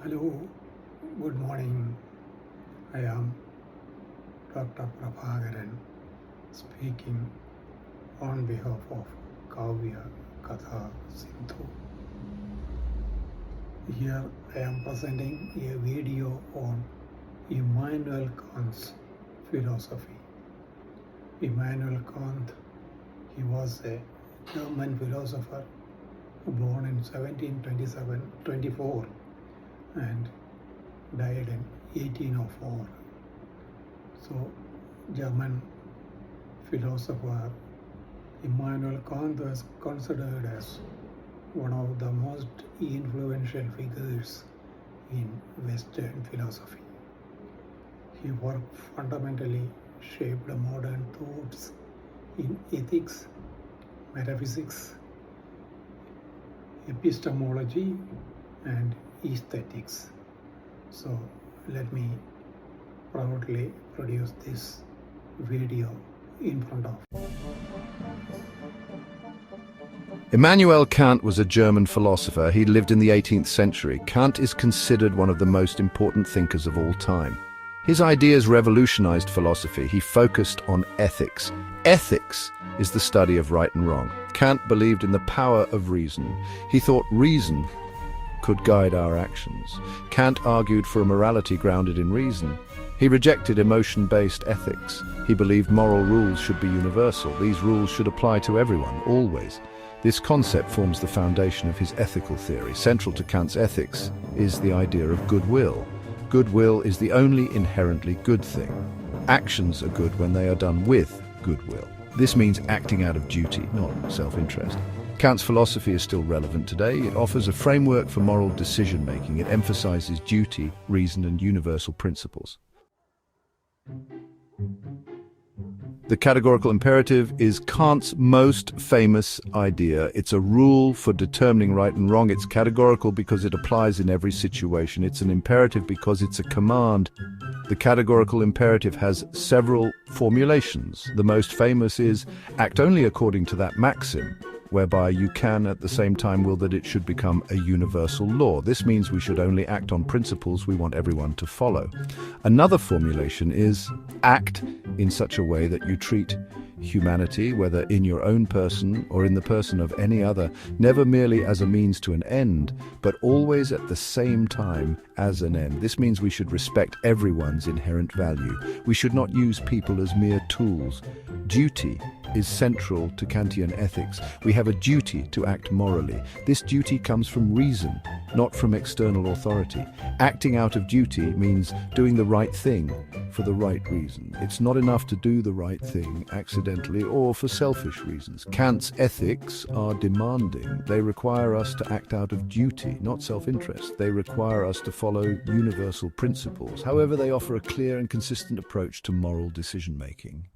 Hello, good morning. I am Dr. Prabhakaran speaking on behalf of Kavya Katha Sindhu. Here I am presenting a video on Immanuel Kant's philosophy. Immanuel Kant, he was a German philosopher born in 1724 and died in 1804. So, German philosopher Immanuel Kant was considered as one of the most influential figures in Western philosophy. His work fundamentally shaped modern thoughts in ethics, metaphysics, epistemology, and aesthetics. So let me proudly produce this video in front of. Immanuel Kant was a German philosopher. He lived in the 18th century. Kant is considered one of the most important thinkers of all time. His ideas revolutionized philosophy. He focused on ethics. Ethics is the study of right and wrong. Kant believed in the power of reason. He thought reason could guide our actions. Kant argued for a morality grounded in reason. He rejected emotion-based ethics. He believed moral rules should be universal. These rules should apply to everyone, always. This concept forms the foundation of his ethical theory. Central to Kant's ethics is the idea of goodwill. Goodwill is the only inherently good thing. Actions are good when they are done with goodwill. This means acting out of duty, not self-interest. Kant's philosophy is still relevant today. It offers a framework for moral decision-making. It emphasizes duty, reason, and universal principles. The categorical imperative is Kant's most famous idea. It's a rule for determining right and wrong. It's categorical because it applies in every situation. It's an imperative because it's a command. The categorical imperative has several formulations. The most famous is act only according to that maxim, whereby you can at the same time will that it should become a universal law. This means we should only act on principles we want everyone to follow. Another formulation is act in such a way that you treat humanity, whether in your own person or in the person of any other, never merely as a means to an end, but always at the same time as an end. This means we should respect everyone's inherent value. We should not use people as mere tools. Duty is central to Kantian ethics. We have a duty to act morally. This duty comes from reason, not from external authority. Acting out of duty means doing the right thing for the right reason. It's not enough to do the right thing accidentally or for selfish reasons. Kant's ethics are demanding. They require us to act out of duty, not self-interest. They require us to follow universal principles. However, they offer a clear and consistent approach to moral decision-making.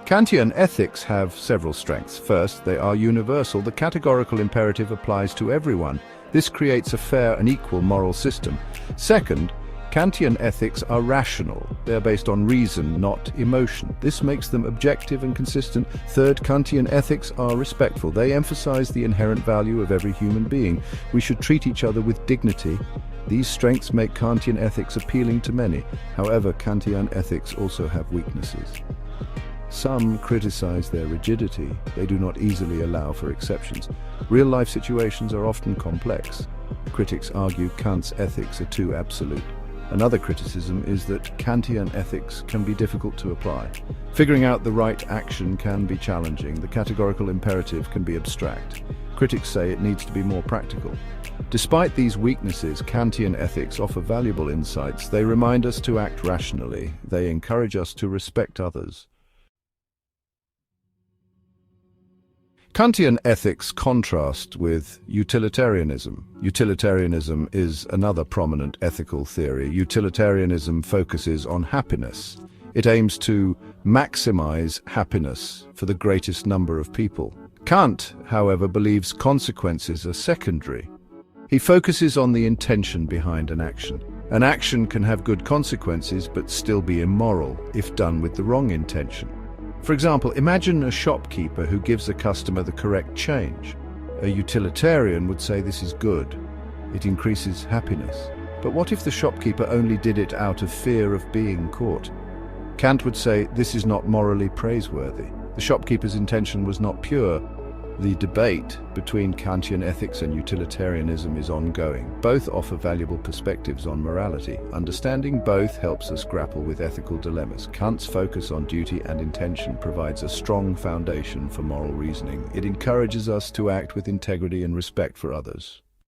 Kantian ethics have several strengths. First, they are universal. The categorical imperative applies to everyone. This creates a fair and equal moral system. Second, Kantian ethics are rational. They are based on reason, not emotion. This makes them objective and consistent. Third, Kantian ethics are respectful. They emphasize the inherent value of every human being. We should treat each other with dignity. These strengths make Kantian ethics appealing to many. However, Kantian ethics also have weaknesses. Some criticize their rigidity. They do not easily allow for exceptions. Real-life situations are often complex. Critics argue Kant's ethics are too absolute. Another criticism is that Kantian ethics can be difficult to apply. Figuring out the right action can be challenging. The categorical imperative can be abstract. Critics say it needs to be more practical. Despite these weaknesses, Kantian ethics offer valuable insights. They remind us to act rationally. They encourage us to respect others. Kantian ethics contrast with utilitarianism. Utilitarianism is another prominent ethical theory. Utilitarianism focuses on happiness. It aims to maximize happiness for the greatest number of people. Kant, however, believes consequences are secondary. He focuses on the intention behind an action. An action can have good consequences but still be immoral if done with the wrong intention. For example, imagine a shopkeeper who gives a customer the correct change. A utilitarian would say this is good. It increases happiness. But what if the shopkeeper only did it out of fear of being caught? Kant would say this is not morally praiseworthy. The shopkeeper's intention was not pure. The debate between Kantian ethics and utilitarianism is ongoing. Both offer valuable perspectives on morality. Understanding both helps us grapple with ethical dilemmas. Kant's focus on duty and intention provides a strong foundation for moral reasoning. It encourages us to act with integrity and respect for others.